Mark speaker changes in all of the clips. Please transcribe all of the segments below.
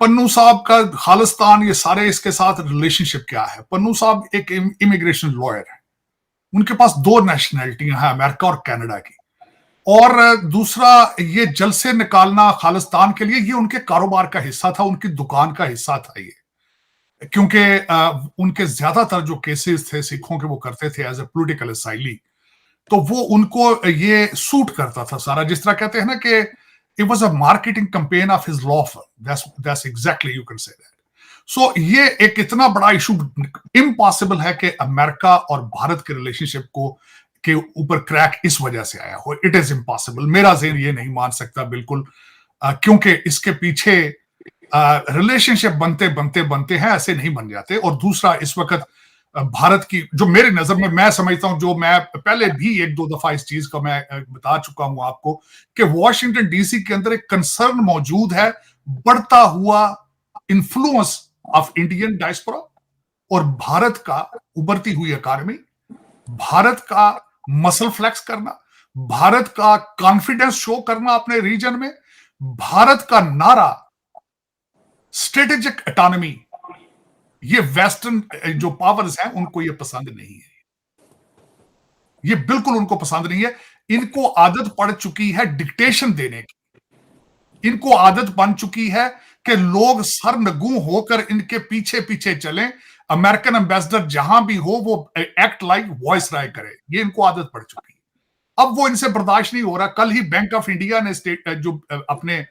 Speaker 1: पन्नू साहब का खालिस्तान, ये सारे इसके साथ रिलेशनशिप क्या है? पन्नू साहब एक इमिग्रेशन लॉयर है। उनके पास दो नेशनैलिटियां हैं, अमेरिका और कनाडा की। और दूसरा, ये जलसे निकालना खालिस्तान के लिए, ये उनके कारोबार का हिस्सा था, उनकी दुकान का हिस्सा था ये। क्योंकि उनके ज्यादातर जो केसेस थे सिखों के, वो करते थे एज ए पोलिटिकल असाइली। तो वो उनको ये सूट करता था सारा, जिस तरह कहते हैं ना कि it was a marketing campaign of his law firm. That's exactly you can say that. So ये एक इतना बड़ा इशू इम्पॉसिबल है कि अमेरिका और भारत के रिलेशनशिप को के ऊपर क्रैक इस वजह से आया हो। It is impossible. मेरा ज़हन ये नहीं मान सकता बिल्कुल, क्योंकि इसके पीछे रिलेशनशिप बनते बनते बनते हैं, ऐसे नहीं बन जाते। और दूसरा, इस वक्त भारत की जो मेरी नजर में मैं समझता हूं, जो मैं पहले भी एक दो दफा इस चीज का मैं बता चुका हूं आपको, कि वॉशिंगटन डीसी के अंदर एक कंसर्न मौजूद है, बढ़ता हुआ इन्फ्लुएंस ऑफ इंडियन डायस्पोरा और भारत का उभरती हुई इकॉनमी, भारत का मसल फ्लेक्स करना, भारत का कॉन्फिडेंस शो करना अपने रीजन में, भारत का नारा स्ट्रेटेजिक ऑटोनॉमी, ये वेस्टर्न जो पावर्स हैं उनको ये पसंद नहीं है। ये बिल्कुल उनको पसंद नहीं है। इनको आदत पड़ चुकी है डिक्टेशन देने की। इनको आदत बन चुकी है कि लोग सरनगू होकर इनके पीछे पीछे चलें। अमेरिकन एम्बेसडर जहां भी हो वो एक्ट लाइक वॉइस राय करे। ये इनको आदत पड़ चुकी है। अब वो इनसे बर्दाश्त नहीं हो रहा। कल ही बैंक ऑफ इंडिया ने जो अपने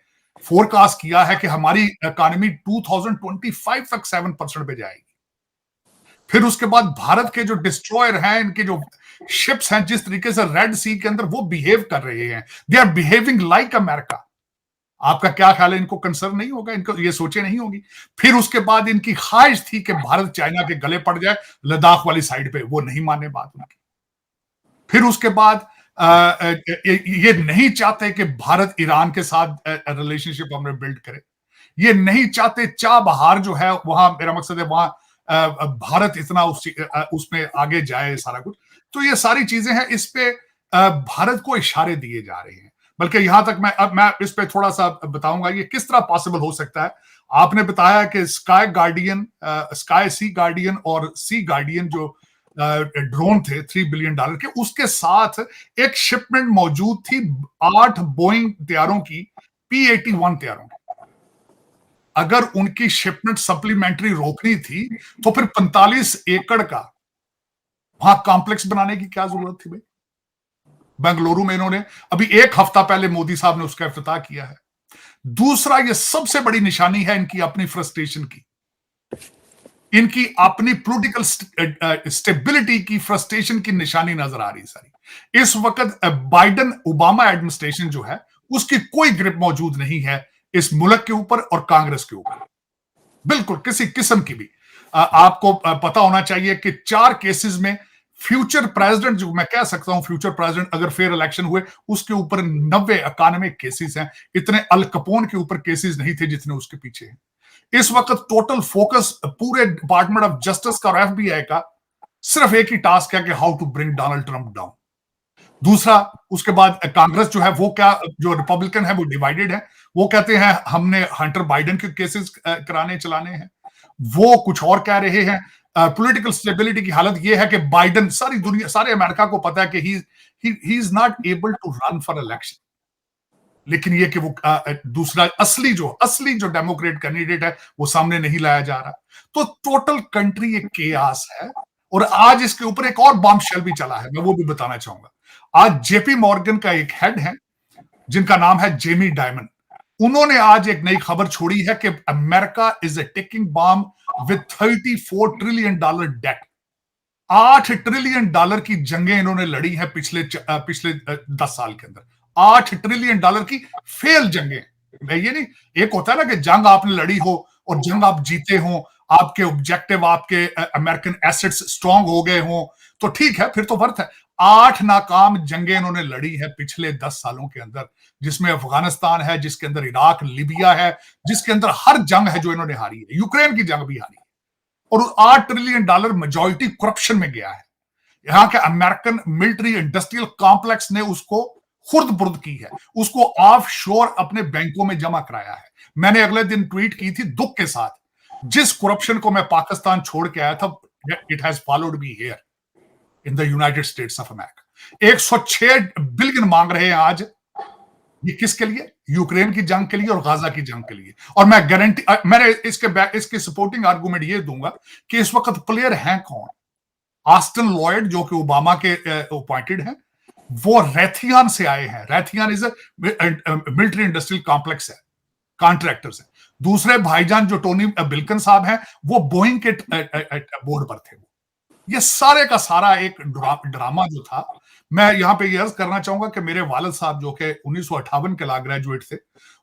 Speaker 1: फोरकास्ट किया है कि हमारी इकॉनमी 2025 तक 7% पे जाएगी। फिर उसके बाद भारत के जो डिस्ट्रॉयर हैं, इनके जो शिप्स हैं, जिस तरीके से रेड सी के अंदर वो बिहेव कर रहे हैं, they are behaving like America. आपका क्या ख्याल है? इनको कंसर्न नहीं होगा? इनको ये सोचे नहीं होगी? फिर उसके बाद इनकी ख्वाहिश थी कि भारत चाइना के गले पड़ जाए लद्दाख वाली साइड पे, वो नहीं माने बात उनकी। फिर उसके बाद ये नहीं चाहते कि भारत ईरान के साथ रिलेशनशिप हमें बिल्ड करे। ये नहीं चाहते चाबहार जो है वहां, मेरा मकसद है वहां भारत इतना उसमें आगे जाए सारा कुछ। तो ये सारी चीजें हैं, इस पे भारत को इशारे दिए जा रहे हैं। बल्कि यहां तक मैं इस पे थोड़ा सा बताऊंगा ये किस तरह पॉसिबल हो सकता है। आपने बताया कि स्काई गार्डियन, स्काई सी गार्डियन और सी गार्डियन जो ड्रोन थे $3 बिलियन के, उसके साथ एक शिपमेंट मौजूद थी 8 बोइंग तैयारों की, P-81 तैयारों की। अगर उनकी शिपमेंट सप्लीमेंट्री रोकनी थी तो फिर 45 एकड़ का वहां कॉम्प्लेक्स बनाने की क्या जरूरत थी भाई? बेंगलुरु में इन्होंने अभी एक हफ्ता पहले मोदी साहब ने उसका इफ्तिताह किया है। दूसरा, ये सबसे बड़ी निशानी है इनकी अपनी फ्रस्ट्रेशन की, इनकी अपनी पॉलिटिकल स्टेबिलिटी की फ्रस्ट्रेशन की निशानी नजर आ रही सारी। इस वक्त बाइडन ओबामा एडमिनिस्ट्रेशन जो है उसकी कोई ग्रिप मौजूद नहीं है इस मुल्क के ऊपर और कांग्रेस के ऊपर, बिल्कुल किसी किस्म की भी। आपको पता होना चाहिए कि 4 केसेस में फ्यूचर प्रेसिडेंट, जो मैं कह सकता हूं फ्यूचर प्रेसिडेंट अगर फेयर इलेक्शन हुए, उसके ऊपर 91 केसेस हैं। इतने अल कपोन के ऊपर केसेस नहीं थे जितने उसके पीछे हैं। इस वक्त टोटल फोकस पूरे डिपार्टमेंट ऑफ जस्टिस का और एफबीआई का सिर्फ एक ही टास्क है कि how to bring Donald Trump down. दूसरा, उसके बाद कांग्रेस जो है वो क्या, जो रिपब्लिकन है वो डिवाइडेड है। वो कहते हैं हमने हंटर बाइडेन के केसेस कराने चलाने हैं, वो कुछ और कह रहे हैं। पॉलिटिकल स्टेबिलिटी की हालत ये है कि बाइडेन, सारी दुनिया, सारे अमेरिका को पता है कि he is not able to run for election. लेकिन ये कि वो दूसरा असली जो डेमोक्रेट कैंडिडेट है वो सामने नहीं लाया जा रहा। तो टोटल कंट्री एक केयास है। और आज इसके ऊपर एक और बॉम्ब शेल भी चला है, मैं वो भी बताना चाहूंगा। आज जेपी मॉर्गन का एक हेड है जिनका नाम है जेमी डायमंड। उन्होंने आज एक नई खबर छोड़ी है कि America is a ticking bomb with $34 trillion debt. $8 trillion की जंगें इन्होंने लड़ी हैं पिछले 10 साल के अंदर। $8 ट्रिलियन की फेल जंगें। ये नहीं, एक होता है ना कि जंग आपने लड़ी हो और जंग आप जीते हो, आपके ऑब्जेक्टिव, आपके अमेरिकन एसेट्स स्ट्रांग हो गए हो, तो ठीक है, फिर तो वर्थ है। 8 नाकाम जंगें इन्होंने लड़ी है पिछले 10 सालों के अंदर, जिसमें अफगानिस्तान है, जिसके अंदर इराक, लिबिया है, जिसके अंदर हर जंग है जो इन्होंने हारी है। यूक्रेन की जंग भी हारी है। और $8 ट्रिलियन मेजॉरिटी करप्शन में गया है। यहां के अमेरिकन मिलिट्री इंडस्ट्रियल कॉम्प्लेक्स ने उसको खुर्द-बुर्द की है, उसको ऑफ शोर अपने बैंकों में जमा कराया है। मैंने अगले दिन ट्वीट की थी दुःख के साथ, जिस करप्शन को मैं पाकिस्तान छोड़ के आया था, it has followed me here in the United states of America. 106 billion मांग रहे हैं आज, ये किसके लिए? यूक्रेन की जंग के लिए और गाजा की जंग के लिए। और मैं गारंटी मैंने इसके सपोर्टिंग आर्गुमेंट ये दूंगा कि इस वक्त प्लेयर हैं कौन? ऑस्टिन लॉयड जो कि ओबामा के अपॉइंटेड हैं, वो रैथियन से आए हैं। रैथियन इज मिलिट्री इंडस्ट्रियल कॉम्प्लेक्स है, कॉन्ट्रैक्टर्स है। दूसरे भाईजान जो टोनी बिल्कन साहब हैं, वो बोइंग के बोर्ड पर थे। ये सारे का सारा एक ड्रामा जो था, मैं यहां पे ये अर्ज करना चाहूंगा कि मेरे वालिद साहब जो कि 1958 के लॉ ग्रेजुएट थे,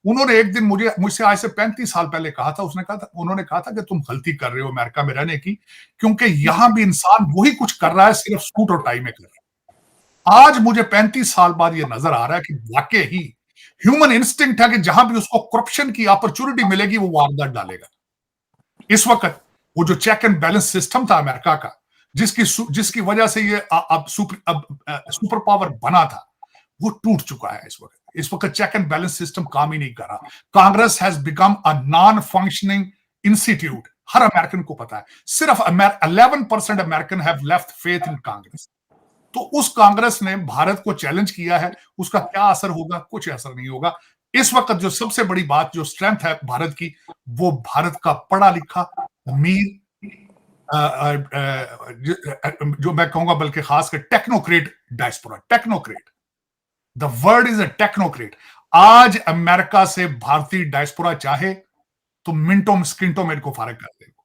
Speaker 1: उन्होंने एक दिन मुझसे आज से 35 साल पहले कहा था, उन्होंने कहा था कि तुम गलती कर रहे हो अमेरिका में रहने की, क्योंकि यहां भी इंसान वही कुछ कर रहा है, सिर्फ सूट और टाई में कर रहा है। आज मुझे 35 साल बाद ये नजर आ रहा है कि वाकई ही ह्यूमन इंस्टिंक्ट है कि जहां भी उसको करप्शन की अपॉर्चुनिटी मिलेगी वो वारदात डालेगा। इस वक्त वो जो चेक एंड बैलेंस सिस्टम था अमेरिका का, जिसकी वजह से ये अब सुपर पावर बना था, वो टूट चुका है। इस वक्त चेक एंड बैलेंस सिस्टम काम ही नहीं कर रहा। Congress has become a non functioning institute. Her American को पता है, सिर्फ 11% American have left faith in Congress. तो उस कांग्रेस ने भारत को चैलेंज किया है, उसका क्या असर होगा? कुछ असर नहीं होगा। इस वक्त जो सबसे बड़ी बात, जो स्ट्रेंथ है भारत की, वो भारत का पढ़ा लिखा अमीर, जो मैं कहूंगा बल्कि खासकर technocrat diaspora. Technocrat, the word is a technocrat. आज अमेरिका से भारतीय डायस्पोरा चाहे तो मिनटों स्किंटों में इनको फारग कर देगा।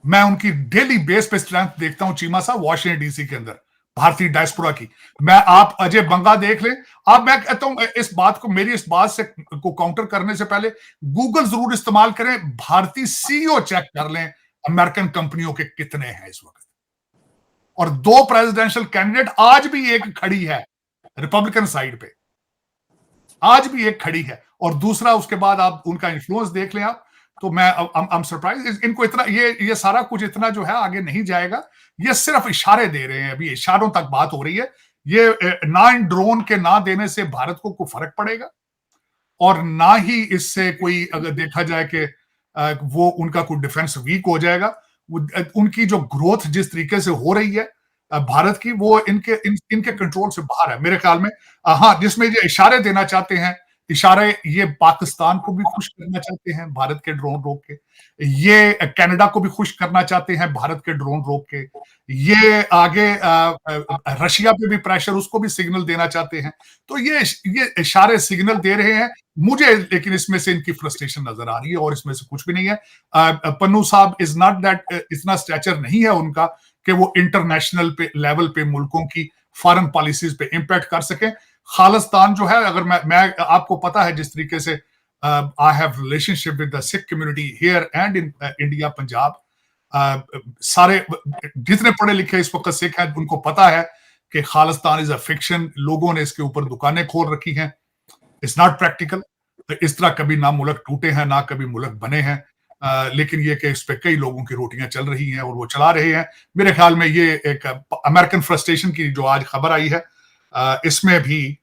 Speaker 1: मैं उनकी डेली बेस पे स्ट्रेंथ देखता हूं चीमा साहब, वॉशिंगटन डीसी के अंदर भारतीय डायस्पोरा की। आप अजय बंगा देख लें। मैं कहता हूं मेरी इस बात से को काउंटर करने से पहले गूगल जरूर इस्तेमाल करें, भारतीय सीईओ चेक कर लें अमेरिकन कंपनियों के कितने हैं इस वक्त। और 2 प्रेसिडेंशियल कैंडिडेट, आज भी एक खड़ी है रिपब्लिकन साइड पे, आज भी एक खड़ी है, और दूसरा उसके बाद आप उनका इन्फ्लुएंस देख लें आप, तो मैं I'm सरप्राइज। इनको इतना ये सारा कुछ इतना जो है आगे नहीं जाएगा। ये सिर्फ इशारे दे रहे हैं, अभी इशारों तक बात हो रही है। ये ना इन ड्रोन के ना देने से भारत को कोई फर्क पड़ेगा, और ना ही इससे कोई, अगर देखा जाए कि वो उनका कोई डिफेंस वीक हो जाएगा। उनकी जो ग्रोथ जिस तरीके से हो रही है भारत की, वो इनके कंट्रोल से बाहर है मेरे ख्याल में। हाँ, जिसमें ये इशारे देना चाहते हैं, इशारे ये पाकिस्तान को भी खुश करना चाहते हैं भारत के ड्रोन रोक के, ये कनाडा को भी खुश करना चाहते हैं भारत के ड्रोन रोक के, ये आगे रशिया पे भी प्रेशर, उसको भी सिग्नल देना चाहते हैं। तो ये इशारे सिग्नल दे रहे हैं मुझे, लेकिन इसमें से इनकी फ्रस्ट्रेशन नजर आ रही है और इसमें से कुछ भी नहीं है। पन्नू साहब इज नॉट दैट, इतना स्टैचर नहीं है उनका कि वो इंटरनेशनल पे लेवल पे मुल्कों की फॉरेन पॉलिसीज पे इंपैक्ट कर सके। खालिस्तान जो है, अगर मैं आपको पता है जिस तरीके से I have relationship with the Sikh community here and in India, Punjab, सारे जितने पढ़े लिखे इस वक्त सिख हैं उनको पता है कि खालिस्तान इज अ फिक्शन। लोगों ने इसके ऊपर दुकानें खोल रखी हैं, इट्स नॉट प्रैक्टिकल। इस तरह कभी ना मुल्क टूटे हैं ना कभी मुल्क बने हैं, लेकिन ये कि इस पे कई लोगों की रोटियां चल रही हैं और वो चला रहे हैं। मेरे ख्याल में ये एक अमेरिकन फ्रस्ट्रेशन की जो आज खबर आई है, इसमें भी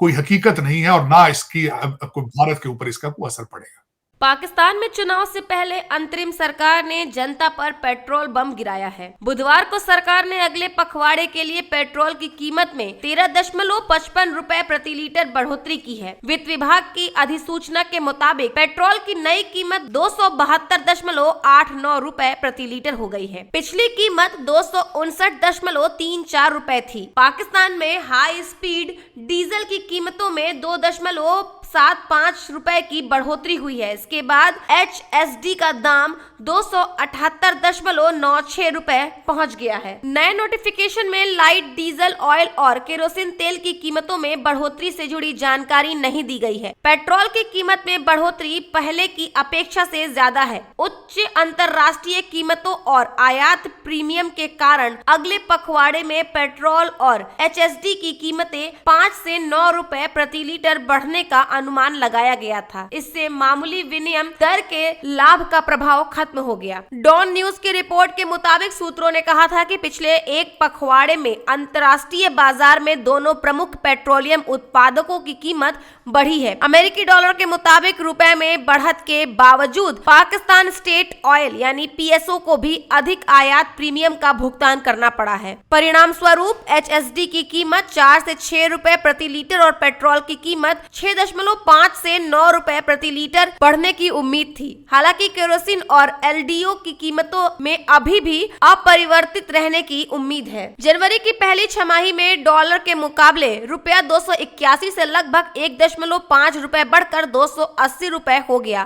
Speaker 1: कोई हकीकत नहीं है और ना इसकी भारत के ऊपर इसका कोई असर पड़ेगा।
Speaker 2: पाकिस्तान में चुनाव से पहले अंतरिम सरकार ने जनता पर पेट्रोल बम गिराया है। बुधवार को सरकार ने अगले पखवाड़े के लिए पेट्रोल की कीमत में 13.55 रुपए प्रति लीटर बढ़ोतरी की है। वित्त विभाग की अधिसूचना के मुताबिक पेट्रोल की नई कीमत 272.89 रुपए प्रति लीटर हो गई है। पिछली कीमत 259.34 रुपए थी। पाकिस्तान में हाई स्पीड डीजल की कीमतों में 2.75 रुपए की बढ़ोतरी हुई है। इसके बाद HSD का दाम 278.96 रुपए पहुंच गया है। नए नोटिफिकेशन में लाइट डीजल ऑयल और केरोसिन तेल की कीमतों में बढ़ोतरी से जुड़ी जानकारी नहीं दी गई है। पेट्रोल की कीमत में बढ़ोतरी पहले की अपेक्षा से ज्यादा है। उच्च अंतर्राष्ट्रीय कीमतों और आयात प्रीमियम के कारण अगले पखवाड़े में पेट्रोल और HSD की कीमतें 5 से 9 रुपए प्रति लीटर बढ़ने का अनुमान लगाया गया था। इससे मामूली विनिमय दर के लाभ का प्रभाव खत्म हो गया। डॉन न्यूज की रिपोर्ट के मुताबिक सूत्रों ने कहा था कि पिछले एक पखवाड़े में अंतर्राष्ट्रीय बाजार में दोनों प्रमुख पेट्रोलियम उत्पादकों की कीमत बढ़ी है। अमेरिकी डॉलर के मुताबिक रुपए में बढ़त के बावजूद पाकिस्तान स्टेट ऑयल यानी पीएसओ को भी अधिक आयात प्रीमियम का भुगतान करना पड़ा है। परिणाम स्वरूप एचएसडी की कीमत 4 से 6 रुपए प्रति लीटर और पेट्रोल की कीमत 6.5 से 9 रुपए प्रति लीटर बढ़ने की उम्मीद थी। हालांकि केरोसिन और एलडीओ की कीमतों में अभी भी अपरिवर्तित रहने की उम्मीद है। जनवरी की पहली छमाही में डॉलर के मुकाबले रुपया 281 से लगभग 1.5 रुपए बढ़कर 280 रुपए हो गया।